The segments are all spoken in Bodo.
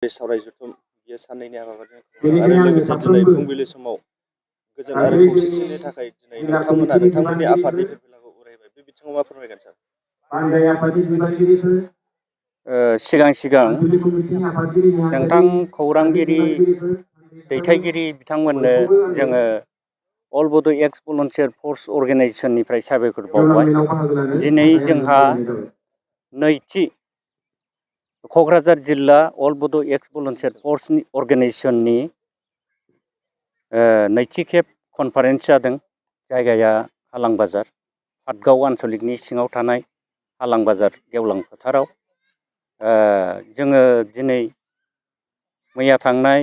बे सावराय जथुम बियो साननैनि हाबाफारि आरो लोगोसे दिनै फुंबिलि समाव गोजोन आरो खौसेथिनि थाखाय दिनै नोंथांमोननि आफादनि फिरफिलाखौ उरायबाय बे बिथिङाव मा फोरमायगोन सार? सिगां नोंथां खौरांगिरि दैथायगिरि बिथांमोननो जोङो अल बड' एक्स भलुन्टियार फर्स अर्गेनाइजेसननिफ्राय साबायखर बावबाय। दिनै जोंहा नैथि क'क्राझार जिल्ला अल बड' एक्स भलुन्टियार फर्स अर्गेनाइजेसननि नैथि खेब कनफारेन्स जादों। जायगाया हालां बाजार पाटगाव आन्सलिकनि सिङाव थानाय हालां बाजार गेवलां फोथाराव जोङो दिनै मैया थांनाय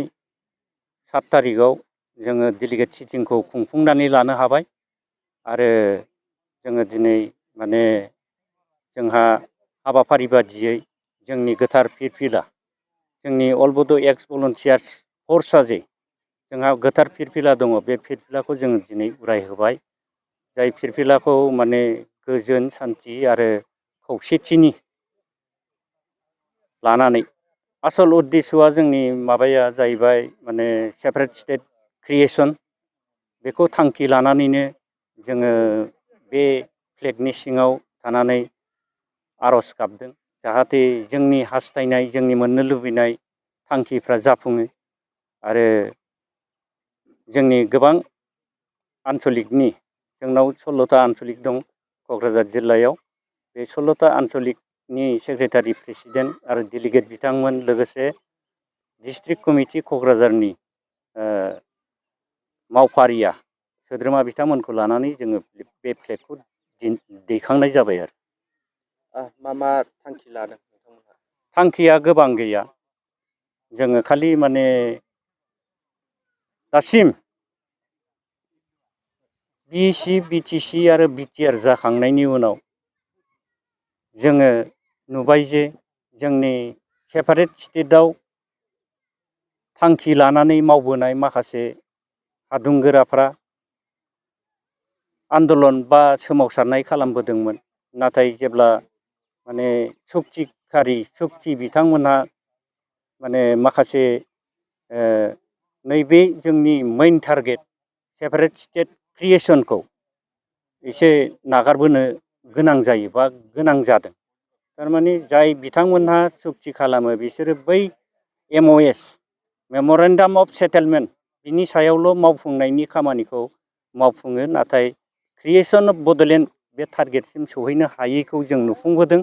7 तारिखआव जोङो डेलिगेट सिटिंखौ खुंफुंनानै लानो हाबाय आरो जोङो दिनै माने जोंहा हाबाफारि बादियै जोंनि गोथार फिरफिला जोंनि अल बड' एक्स भलुन्टियार्स फर्सआ जे जोंहा गोथार फिरफिला दङ, बे फिरफिलाखौ जों दिनै उरायहोबाय। जाय फिरफिलाखौ माने गोजोन सान्थि आरो खौसेथिनि लानानै आसल उद्देस्यआ जोंनि माबाया जाहैबाय माने सेपारेट स्टेट क्रिएसन। बेखौ थांखि लानानैनो जोङो बे फ्लेगनि सिङाव थानानै आर'ज गाबदों जाहाथे जोंनि हास्थायनाय जोंनि मोननो लुबैनाय थांखिफ्रा जाफुङो आरो जोंनि गोबां आन्सलिकनि जोंनाव 16था आन्सलिक दं क'क्राझार जिल्लायाव। बे 16था आन्सलिकनि सेक्रेटारि प्रेसिडेन्ट आरो डेलिगेट बिथांमोन लोगोसे डिस्ट्रिक्ट कमिटि क'क्राझारनि मावफारिया सोद्रोमा बिथांमोनखौ लानानै जोङो बे फ्लेगखौ दैखांनाय जाबाय आरो। मा मा थांखि लादों नोंथांमोनहा? थांखिया गोबां गैया। जोङो खालि माने दासिम बिटिसि आरो बिटिआर जाखांनायनि उनाव जोङो नुबाय जे जोंनि सेपारेट स्टेटआव थांखि लानानै मावबोनाय माखासे हादुंगोराफ्रा आन्दलन बा सोमावसारनाय खालामबोदोंमोन। नाथाय जेब्ला माने सक्ति बिथांमोनहा माने माखासे नैबे जोंनि मेइन टारगेट सेपारेट स्टेट क्रिएसनखौ एसे नागारबोनो गोनां जायो बा गोनां जादों। थारमाने जाय बिथांमोनहा सक्ति खालामो बिसोरो बै MOS मेम'रेन्डाम अफ सेटेलमेन्ट बिनि सायावल' मावफुंनायनि खामानिखौ मावफुङो, नाथाय क्रिएसन अफ बड'लेण्ड बे टारगेटसिम सहैनो हायैखौ जों नुफुंबोदों।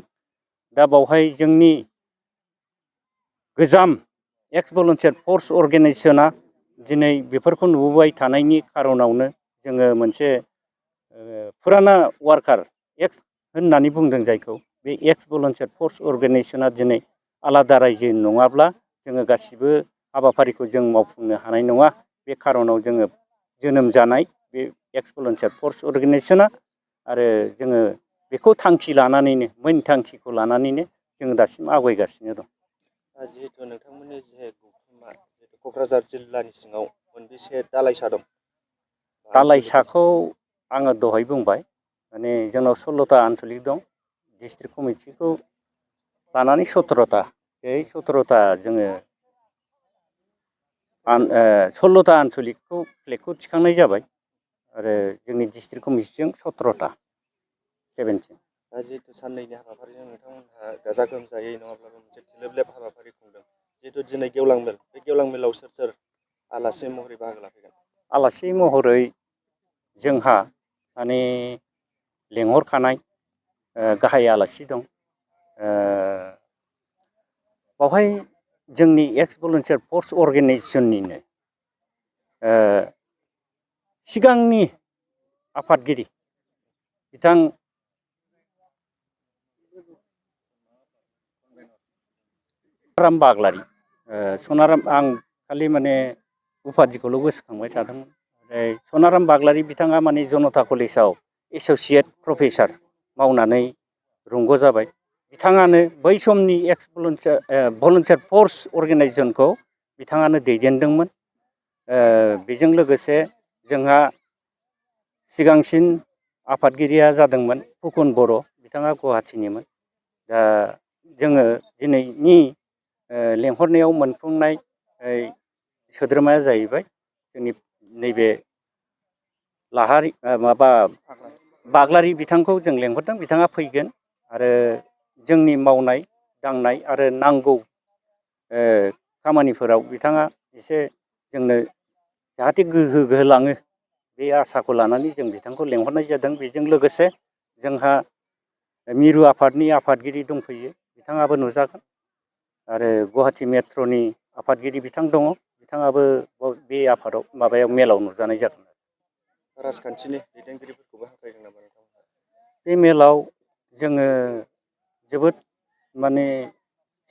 दा बावहाय जोंनि गोजाम एक्स भलुन्टियार फर्स अर्गेनाइजेसना दिनै बेफोरखौ नुबोबाय थानायनि खार'नावनो जोङो मोनसे फुराना वार्कार एक्स होननानै बुंदों जायखौ, बे एक्स भलुन्टियार फर्स अर्गेनाइजेसना दिनै आलादा रायजो नङाब्ला जोङो गासिबो हाबाफारिखौ जों मावफुंनो हानाय नङा। बे खार'नाव जोङो जोनोम जानाय बे एक्स भलुन्टियार फर्स अर्गेनाइजेसना आरो जोङो बेखौ थांखि लानानैनो मेइन थांखिखौ लानानैनो जोङो दासिम आवगायगासिनो दं। जिहेतु नोंथांमोननि गौथुमा क'क्राझार जिल्लानि सिङाव मोनबेसे दालाइसा दं? दालाइसाखौ आङो दहाय बुंबाय, माने जोंनाव 16था आन्सलिक दं। डिस्ट्रिक्ट कमिटिखौ लानानै 17था, बे 17था जोङो 16था आन्सलिकखौ फ्लेगखौ थिखांनाय जाबाय आरो जोंनि डिस्ट्रिक्ट कमिटिजों 17था 17। दा जिहेतु साननैनि हाबाफारिजों नोंथांमोनहा गाजा गोमजायै नङाब्लाबो मोनसे लेब हाबाफारि खुंदों। जिहेतु दिनै गेवलां मेल, बे गेवलां मेलाव सोर सोर आलासि महरै बाहागो लाफैगोन? आलासि महरै जोंहा माने लेंहरखानाय गाहाय आलासि दं। बावहाय जोंनि एक्स भलुन्टियार फर्स अर्गेनाइजेसननिनो सिगांनि आफादगिरि बिथां सनाराम बाग्लारि, आं खालि माने उपाधिखौल' गोसोखांबाय थादोंमोन। सनाराम बाग्लारि बिथाङा माने जनता कलेजाव एस'सियेट प्रफेसार मावनानै रुंग' जाबाय। बिथाङानो बै समनि एक्स भलुन्टियार फर्स अर्गेनाइजेसनखौ बिथाङानो दैदेनदोंमोन। बेजों लोगोसे जोंहा सिगांसिन आफादगिरिया जादोंमोन फुकन बर', बिथाङा गुवाहाटिनिमोन। दा जोङो दिनैनि लेंहरनायाव मोनफुंनाय सोद्रोमाया जाहैबाय जोंनि नैबे लाहारि बाग्लारि बिथांखौ जों लेंहरदों। बिथाङा फैगोन आरो जोंनि मावनाय दांनाय आरो नांगौ खामानिफोराव बिथाङा एसे जोंनो जाहाथे गोहो होलाङो बे आसाखौ लानानै जों बिथांखौ लेंहरनाय जादों। बेजों लोगोसे जोंहा मिरु आफादनि आफादगिरि दंफैयो, बिथाङाबो नुजागोन आरो गुवाहाटि मेट्र'नि आफादगिरि बिथां दङ, बिथाङाबो बे आफादाव मेलाव नुजानाय जागोन। राजखान्थिनि दैदेनगिरिफोरखौबो हांख्रायदों नामा नोंथांमोनहा? बे मेलाव जोङो जोबोद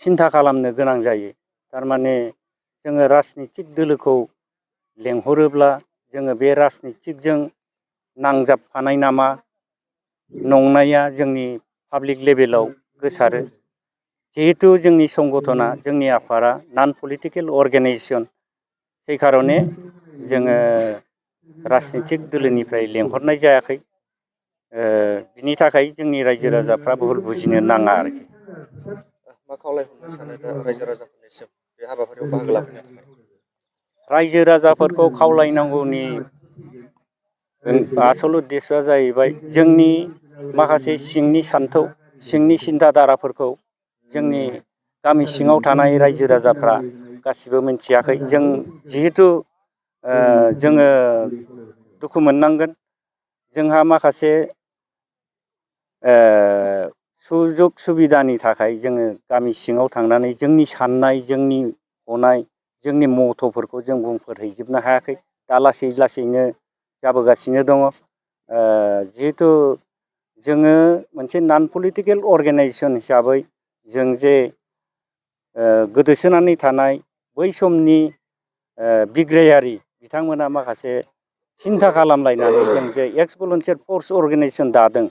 सिन्था खालामनो गोनां जायो। थारमाने जोङो राजनितिक दोलोखौ लेंहरोब्ला जोङो बे राजनितिकजों नांजाबफानाय नामा नंनाया जोंनि पाब्लिक लेभेलाव गोसारो। जिहेथु जोंनि संगठना, जोंनि आफादा नन पलिटिकेल अर्गेनाइजेसन, সেই खारने जोङो राजनितिक दोलोनिफ्राय लेंहरनाय जायाखै। बिनि थाखाय जोंनि रायजो राजाफ्रा भुल बुजिनो नाङा आरोखि। मा खावलायहरनो सानो दा रायजो राजाफोरनिसिम बे हाबाफारियाव बाहागो लाफैनो थाखाय? रायजो राजाफोरखौ खावलायनांगौनि आसल उद्देश्यआ जाहैबाय जोंनि माखासे सिंनि सान्थौ, सिंनि सिन्थाधाराफोरखौ जोंनि गामि सिङाव थानाय रायजो राजाफ्रा गासिबो मिथियाखै। जों जिहेथु जोङो दुखु मोननांगोन, जोंहा माखासे सुजुग सुबिदानि थाखाय जोङो गामि सिङाव थांनानै जोंनि साननाय, जोंनि हनाय, जोंनि मथ'फोरखौ जों बुंफोरहैजोबनो हायाखै। दा लासै लासैनो जाबोगासिनो दङ। जिहेथु जोङो मोनसे नन पलिटिकेल अर्गेनाइजेसन हिसाबै जों जे गोदोसोनानै थानाय बै समनि बिग्रायारि बिथांमोना माखासे सिन्था खालामलायनानै जों जे एक्स भलुन्टियार फर्स अर्गेनाइजेसन दादों,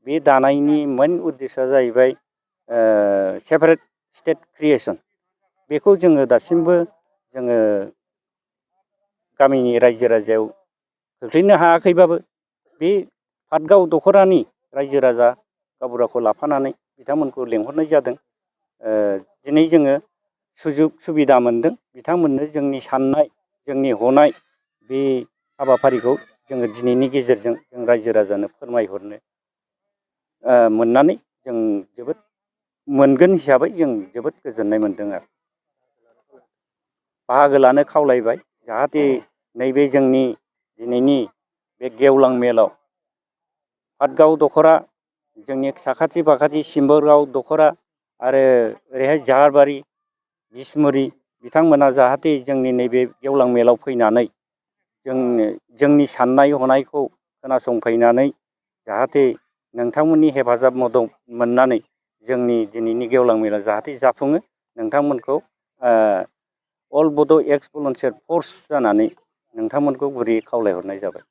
बे दानायनि मेन उद्देश्यआ जाहैबाय सेपारेट स्टेट क्रिएसन। बेखौ जोङो दासिमबो जोङो गामिनि रायजो राजायाव खोख्लैनो हायाखैबाबो बे पाटगाव दख'रानि रायजो राजा गावबुराखौ लाफानानै बिथांमोनखौ लेंहरनाय जादों। दिनै जोङो सुजुग सुबिदा मोनदों बिथांमोननो जोंनि साननाय, जोंनि हनाय बे हाबाफारिखौ जोङो दिनैनि गेजेरजों जों रायजो राजानो फोरमायहरनो मोननानै जों जोबोद मोनगोन हिसाबै जों जोबोद गोजोननाय मोनदों आरो बाहागो लानो खावलायबाय। जाहाथे नैबे जोंनि दिनैनि बे गेवलां मेलाव पाटगाव दख'रा, जोंनि साखाथि फाखाथि सिम्बोरगाव दख'रा आरो ओरैहाय जाहारबारि, बिसमुरि बिथांमोना जाहाथे जोंनि नैबे गेवलां मेलाव फैनानै जोंनि साननाय हनायखौ खोनासंफैनानै जाहाथे नोंथांमोननि हेफाजाब मदद मोननानै जोंनि दिनैनि गेवलां मेला जाहाथे जाफुङो, नोंथांमोनखौ अल बड' एक्स भलुन्टियार फर्स जानानै नोंथांमोनखौ गुरैयै खावलायहरनाय जाबाय।